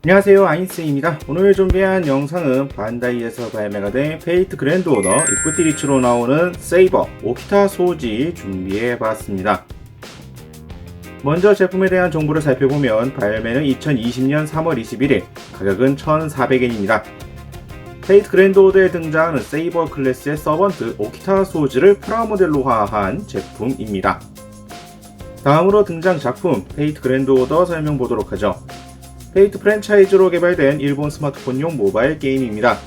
안녕하세요, 아인스입니다. 오늘 준비한 영상은 반다이에서 발매가 된 페이트 그랜드 오더 이프티리츠로 나오는 세이버 오키타 소지 준비해봤습니다. 먼저 제품에 대한 정보를 살펴보면 발매는 2020년 3월 21일, 가격은 1,400엔입니다. 페이트 그랜드 오더에 등장하는 세이버 클래스의 서번트 오키타 소지를 프라모델로화한 제품입니다. 다음으로 등장 작품 페이트 그랜드 오더 설명보도록 하죠. 페이트 프랜차이즈로 개발된 일본 스마트폰용 모바일 게임입니다.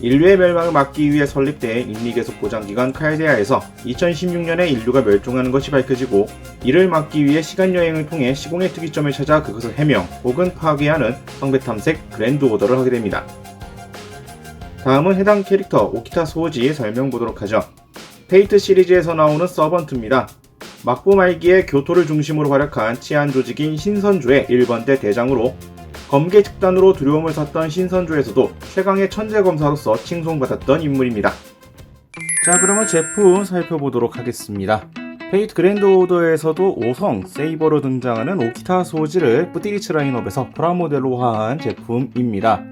인류의 멸망을 막기 위해 설립된 인리계속 보장기관 칼데아에서 2016년에 인류가 멸종하는 것이 밝혀지고, 이를 막기 위해 시간여행을 통해 시공의 특이점을 찾아 그것을 해명 혹은 파괴하는 성배탐색 그랜드 오더를 하게 됩니다. 다음은 해당 캐릭터 오키타 소지 설명보도록 하죠. 페이트 시리즈에서 나오는 서번트입니다. 막부 말기에 교토를 중심으로 활약한 치안 조직인 신선조의 1번대 대장으로, 검계 집단으로 두려움을 샀던 신선조에서도 최강의 천재 검사로서 칭송받았던 인물입니다. 자, 그러면 제품 살펴보도록 하겠습니다. 페이트 그랜드 오더에서도 5성 세이버로 등장하는 오키타 소지를 뿌티리츠 라인업에서 프라모델로화한 제품입니다.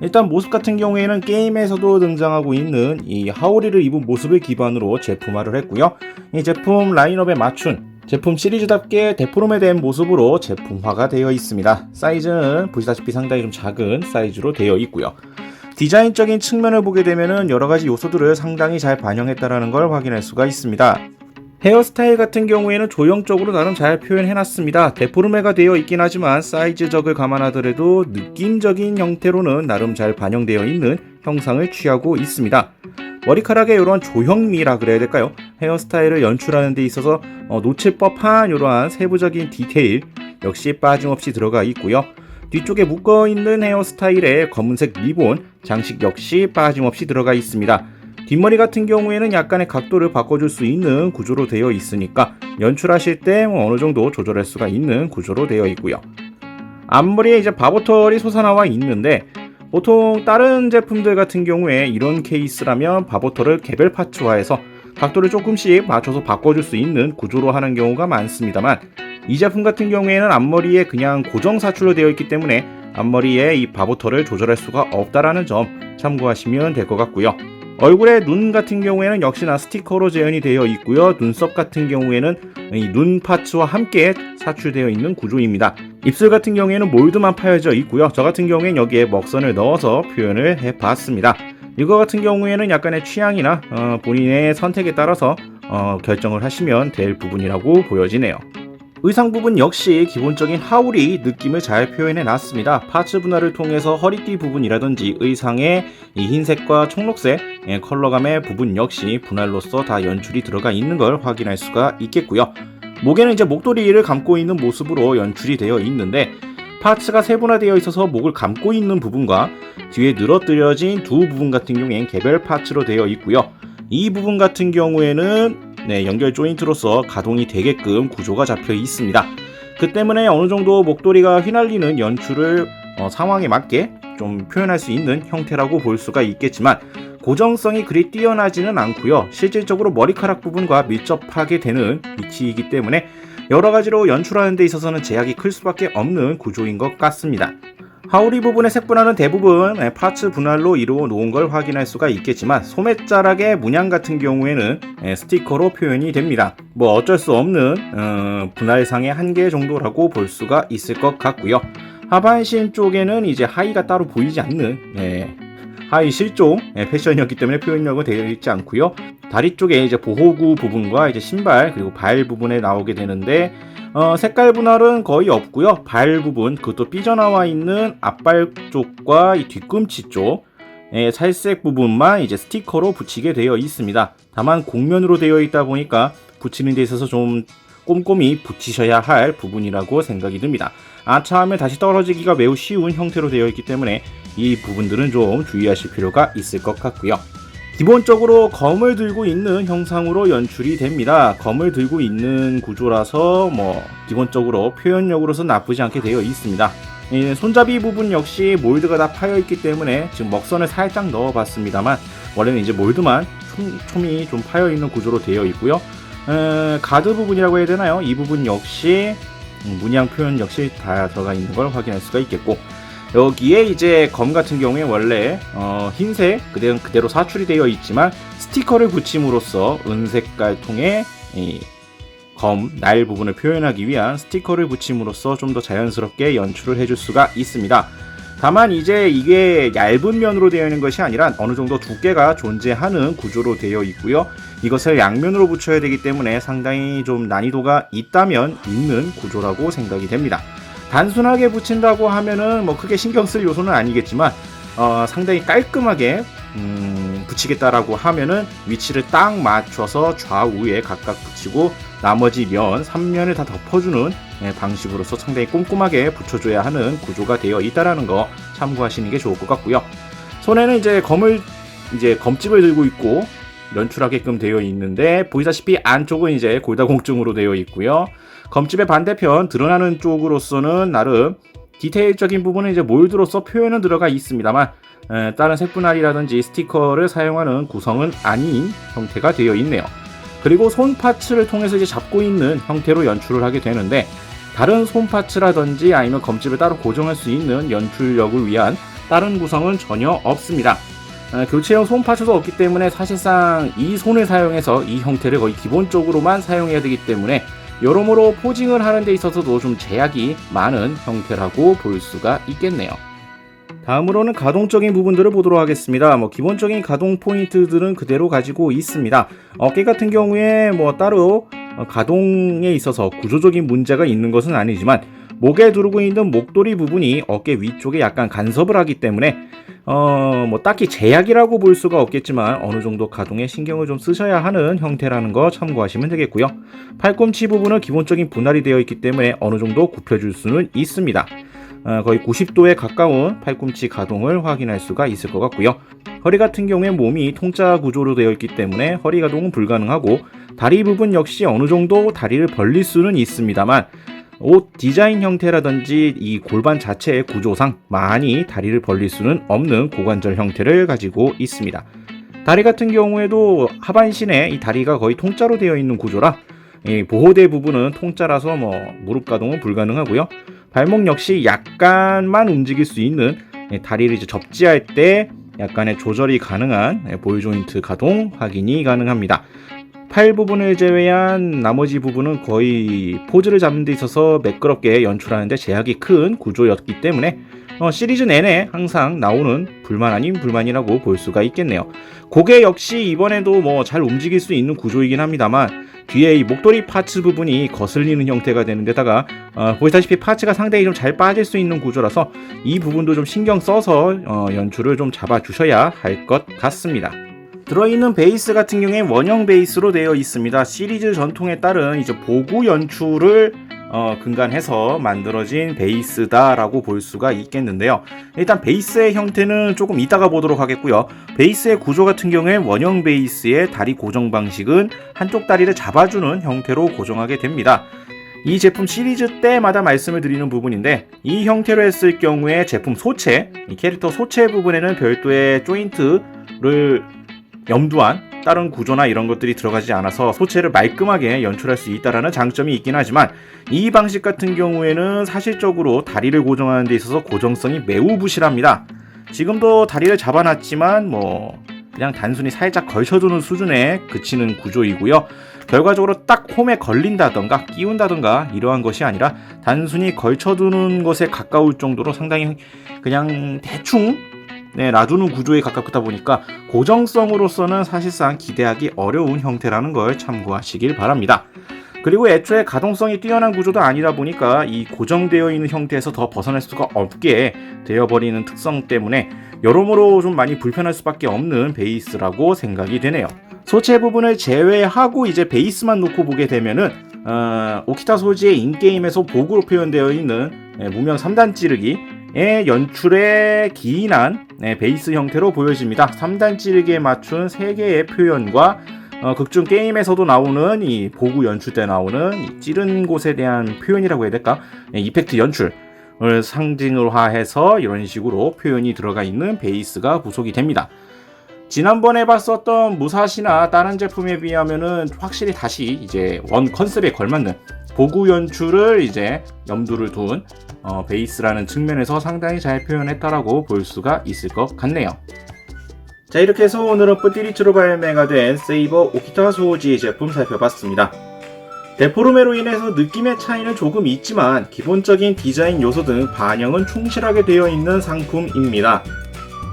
일단 모습 같은 경우에는 게임에서도 등장하고 있는 이 하오리를 입은 모습을 기반으로 제품화를 했고요. 이 제품 라인업에 맞춘 제품 시리즈답게 데포름에 된 모습으로 제품화가 되어 있습니다. 사이즈는 보시다시피 상당히 좀 작은 사이즈로 되어 있고요. 디자인적인 측면을 보게 되면 여러가지 요소들을 상당히 잘 반영했다는 걸 확인할 수가 있습니다. 헤어스타일 같은 경우에는 조형적으로 나름 잘 표현해놨습니다. 데포르메가 되어 있긴 하지만 사이즈적을 감안하더라도 느낌적인 형태로는 나름 잘 반영되어 있는 형상을 취하고 있습니다. 머리카락의 이런 조형미라 그래야 될까요? 헤어스타일을 연출하는 데 있어서 놓칠 법한 이러한 세부적인 디테일 역시 빠짐없이 들어가 있고요. 뒤쪽에 묶어있는 헤어스타일에 검은색 리본 장식 역시 빠짐없이 들어가 있습니다. 뒷머리 같은 경우에는 약간의 각도를 바꿔줄 수 있는 구조로 되어 있으니까 연출하실 때 어느 정도 조절할 수가 있는 구조로 되어 있고요. 앞머리에 이제 바보털이 솟아나와 있는데, 보통 다른 제품들 같은 경우에 이런 케이스라면 바보털을 개별 파츠화해서 각도를 조금씩 맞춰서 바꿔줄 수 있는 구조로 하는 경우가 많습니다만, 이 제품 같은 경우에는 앞머리에 그냥 고정 사출로 되어 있기 때문에 앞머리에 이 바보털을 조절할 수가 없다라는 점 참고하시면 될 것 같고요. 얼굴의 눈 같은 경우에는 역시나 스티커로 재현이 되어 있고요. 눈썹 같은 경우에는 이 눈 파츠와 함께 사출되어 있는 구조입니다. 입술 같은 경우에는 몰드만 파여져 있고요. 저 같은 경우에는 여기에 먹선을 넣어서 표현을 해봤습니다. 이거 같은 경우에는 약간의 취향이나 본인의 선택에 따라서 결정을 하시면 될 부분이라고 보여지네요. 의상 부분 역시 기본적인 하울이 느낌을 잘 표현해 놨습니다. 파츠 분할을 통해서 허리띠 부분이라든지 의상의 이 흰색과 청록색 컬러감의 부분 역시 분할로서 다 연출이 들어가 있는 걸 확인할 수가 있겠고요. 목에는 이제 목도리를 감고 있는 모습으로 연출이 되어 있는데, 파츠가 세분화되어 있어서 목을 감고 있는 부분과 뒤에 늘어뜨려진 두 부분 같은 경우엔 개별 파츠로 되어 있고요. 이 부분 같은 경우에는 연결 조인트로서 가동이 되게끔 구조가 잡혀 있습니다. 그 때문에 어느 정도 목도리가 휘날리는 연출을 상황에 맞게 좀 표현할 수 있는 형태라고 볼 수가 있겠지만, 고정성이 그리 뛰어나지는 않고요. 실질적으로 머리카락 부분과 밀접하게 되는 위치이기 때문에 여러가지로 연출하는 데 있어서는 제약이 클 수밖에 없는 구조인 것 같습니다. 하울이 부분의 색 분할은 대부분 파츠 분할로 이루어 놓은 걸 확인할 수가 있겠지만, 소매자락의 문양 같은 경우에는 스티커로 표현이 됩니다. 뭐 어쩔 수 없는 분할상의 한계 정도라고 볼 수가 있을 것 같고요. 하반신 쪽에는 이제 하의가 따로 보이지 않는 하의 실종 패션이었기 때문에 표현력은 되어 있지 않고요. 다리 쪽에 이제 보호구 부분과 이제 신발 그리고 발 부분에 나오게 되는데, 색깔 분할은 거의 없고요. 발 부분, 그것도 삐져나와 있는 앞발 쪽과 이 뒤꿈치 쪽 살색 부분만 이제 스티커로 붙이게 되어 있습니다. 다만 곡면으로 되어 있다 보니까 붙이는 데 있어서 좀 꼼꼼히 붙이셔야 할 부분이라고 생각이 듭니다. 아차하면 다시 떨어지기가 매우 쉬운 형태로 되어 있기 때문에 이 부분들은 좀 주의하실 필요가 있을 것 같고요. 기본적으로 검을 들고 있는 형상으로 연출이 됩니다. 검을 들고 있는 구조라서 기본적으로 표현력으로서 나쁘지 않게 되어 있습니다. 손잡이 부분 역시 몰드가 다 파여 있기 때문에 지금 먹선을 살짝 넣어 봤습니다만, 원래는 이제 몰드만 촘이 좀 파여 있는 구조로 되어 있고요. 가드 부분이라고 해야 되나요? 이 부분 역시 문양 표현 역시 다 들어가 있는 걸 확인할 수가 있겠고, 여기에 이제 검 같은 경우에 원래 흰색 그대로 사출이 되어 있지만 스티커를 붙임으로써 은색깔 통에 검 날 부분을 표현하기 위한 스티커를 붙임으로써 좀 더 자연스럽게 연출을 해줄 수가 있습니다. 다만 이제 이게 얇은 면으로 되어 있는 것이 아니라 어느 정도 두께가 존재하는 구조로 되어 있고요. 이것을 양면으로 붙여야 되기 때문에 상당히 좀 난이도가 있다면 있는 구조라고 생각이 됩니다. 단순하게 붙인다고 하면은 뭐 크게 신경 쓸 요소는 아니겠지만 상당히 깔끔하게 붙이겠다라고 하면은 위치를 딱 맞춰서 좌우에 각각 붙이고 나머지 면 3면을 다 덮어주는 방식으로서 상당히 꼼꼼하게 붙여줘야 하는 구조가 되어 있다라는 거 참고하시는 게 좋을 것 같고요. 손에는 이제 검집을 들고 있고 연출하게끔 되어 있는데 보이다시피 안쪽은 이제 골다공증으로 되어 있고요. 검집의 반대편 드러나는 쪽으로서는 나름 디테일적인 부분은 이제 몰드로서 표현은 들어가 있습니다만 다른 색분할이라든지 스티커를 사용하는 구성은 아닌 형태가 되어 있네요. 그리고 손 파츠를 통해서 이제 잡고 있는 형태로 연출을 하게 되는데 다른 손 파츠라든지 아니면 검집을 따로 고정할 수 있는 연출력을 위한 다른 구성은 전혀 없습니다. 교체형 손 파츠도 없기 때문에 사실상 이 손을 사용해서 이 형태를 거의 기본적으로만 사용해야 되기 때문에 여러모로 포징을 하는 데 있어서도 좀 제약이 많은 형태라고 볼 수가 있겠네요. 다음으로는 가동적인 부분들을 보도록 하겠습니다. 기본적인 가동 포인트들은 그대로 가지고 있습니다. 어깨 같은 경우에 따로 가동에 있어서 구조적인 문제가 있는 것은 아니지만 목에 두르고 있는 목도리 부분이 어깨 위쪽에 약간 간섭을 하기 때문에 딱히 제약이라고 볼 수가 없겠지만 어느 정도 가동에 신경을 좀 쓰셔야 하는 형태라는 거 참고하시면 되겠고요. 팔꿈치 부분은 기본적인 분할이 되어 있기 때문에 어느 정도 굽혀줄 수는 있습니다. 거의 90도에 가까운 팔꿈치 가동을 확인할 수가 있을 것 같고요. 허리 같은 경우에 몸이 통짜 구조로 되어 있기 때문에 허리 가동은 불가능하고 다리 부분 역시 어느 정도 다리를 벌릴 수는 있습니다만 옷 디자인 형태라든지 이 골반 자체의 구조상 많이 다리를 벌릴 수는 없는 고관절 형태를 가지고 있습니다. 다리 같은 경우에도 하반신에 이 다리가 거의 통짜로 되어 있는 구조라 보호대 부분은 통짜라서 무릎 가동은 불가능하고요. 발목 역시 약간만 움직일 수 있는 다리를 이제 접지할 때 약간의 조절이 가능한 볼 조인트 가동 확인이 가능합니다. 팔 부분을 제외한 나머지 부분은 거의 포즈를 잡는 데 있어서 매끄럽게 연출하는데 제약이 큰 구조였기 때문에 시리즈 내내 항상 나오는 불만 아닌 불만이라고 볼 수가 있겠네요. 고개 역시 이번에도 잘 움직일 수 있는 구조이긴 합니다만 뒤에 이 목도리 파츠 부분이 거슬리는 형태가 되는 데다가 보시다시피 파츠가 상당히 좀 잘 빠질 수 있는 구조라서 이 부분도 좀 신경 써서 연출을 좀 잡아 주셔야 할 것 같습니다. 들어있는 베이스 같은 경우에 원형 베이스로 되어 있습니다. 시리즈 전통에 따른 이제 보구 연출을 근간해서 만들어진 베이스다라고 볼 수가 있겠는데요. 일단 베이스의 형태는 조금 이따가 보도록 하겠고요. 베이스의 구조 같은 경우에 원형 베이스의 다리 고정 방식은 한쪽 다리를 잡아주는 형태로 고정하게 됩니다. 이 제품 시리즈 때마다 말씀을 드리는 부분인데 이 형태로 했을 경우에 제품 소체, 이 캐릭터 소체 부분에는 별도의 조인트를 염두한 다른 구조나 이런 것들이 들어가지 않아서 소체를 말끔하게 연출할 수 있다는 장점이 있긴 하지만 이 방식 같은 경우에는 사실적으로 다리를 고정하는 데 있어서 고정성이 매우 부실합니다. 지금도 다리를 잡아놨지만 그냥 단순히 살짝 걸쳐두는 수준에 그치는 구조이고요. 결과적으로 딱 홈에 걸린다던가 끼운다던가 이러한 것이 아니라 단순히 걸쳐두는 것에 가까울 정도로 상당히 그냥 대충 놔두는 구조에 가깝다 보니까 고정성으로서는 사실상 기대하기 어려운 형태라는 걸 참고하시길 바랍니다. 그리고 애초에 가동성이 뛰어난 구조도 아니다 보니까 이 고정되어 있는 형태에서 더 벗어날 수가 없게 되어버리는 특성 때문에 여러모로 좀 많이 불편할 수밖에 없는 베이스라고 생각이 되네요. 소체 부분을 제외하고 이제 베이스만 놓고 보게 되면은 오키타 소지의 인게임에서 보구로 표현되어 있는 무명 3단 찌르기의 연출에 기인한 베이스 형태로 보여집니다. 3단 찌르기에 맞춘 3개의 표현과 극중 게임에서도 나오는 이 보구 연출 때 나오는 이 찌른 곳에 대한 표현이라고 해야 될까? 이펙트 연출을 상징화해서 이런 식으로 표현이 들어가 있는 베이스가 구성이 됩니다. 지난번에 봤었던 무사시나 다른 제품에 비하면은 확실히 다시 이제 원 컨셉에 걸맞는 보구 연출을 이제 염두를 둔 베이스라는 측면에서 상당히 잘 표현했다라고 볼 수가 있을 것 같네요. 자, 이렇게 해서 오늘은 뿌띠리츠로 발매가 된 세이버 오키타 소지 제품 살펴봤습니다. 데포르메로 인해서 느낌의 차이는 조금 있지만 기본적인 디자인 요소 등 반영은 충실하게 되어 있는 상품입니다.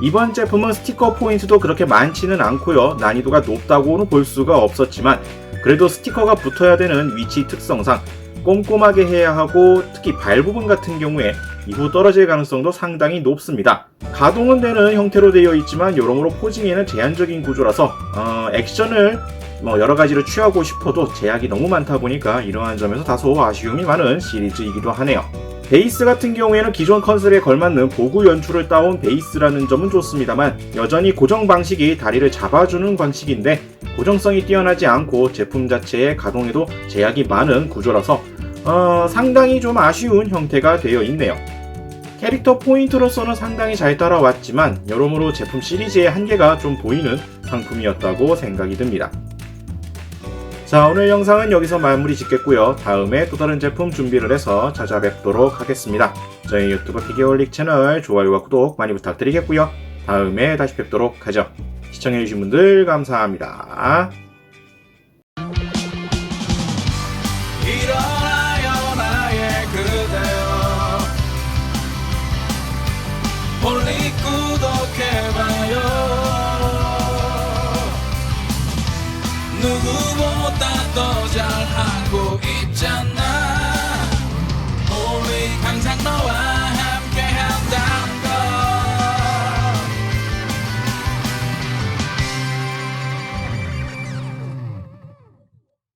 이번 제품은 스티커 포인트도 그렇게 많지는 않고요. 난이도가 높다고는 볼 수가 없었지만 그래도 스티커가 붙어야 되는 위치 특성상 꼼꼼하게 해야 하고 특히 발 부분 같은 경우에 이후 떨어질 가능성도 상당히 높습니다. 가동은 되는 형태로 되어 있지만 여러모로 포징에는 제한적인 구조라서 액션을 여러 가지로 취하고 싶어도 제약이 너무 많다 보니까 이러한 점에서 다소 아쉬움이 많은 시리즈이기도 하네요. 베이스 같은 경우에는 기존 컨셉에 걸맞는 보구 연출을 따온 베이스라는 점은 좋습니다만 여전히 고정 방식이 다리를 잡아주는 방식인데 고정성이 뛰어나지 않고 제품 자체의 가동에도 제약이 많은 구조라서 상당히 좀 아쉬운 형태가 되어 있네요. 캐릭터 포인트로서는 상당히 잘 따라왔지만 여러모로 제품 시리즈의 한계가 좀 보이는 상품이었다고 생각이 듭니다. 자, 오늘 영상은 여기서 마무리 짓겠고요. 다음에 또 다른 제품 준비를 해서 찾아뵙도록 하겠습니다. 저희 유튜브 피겨올릭 채널 좋아요와 구독 많이 부탁드리겠고요. 다음에 다시 뵙도록 하죠. 시청해주신 분들 감사합니다.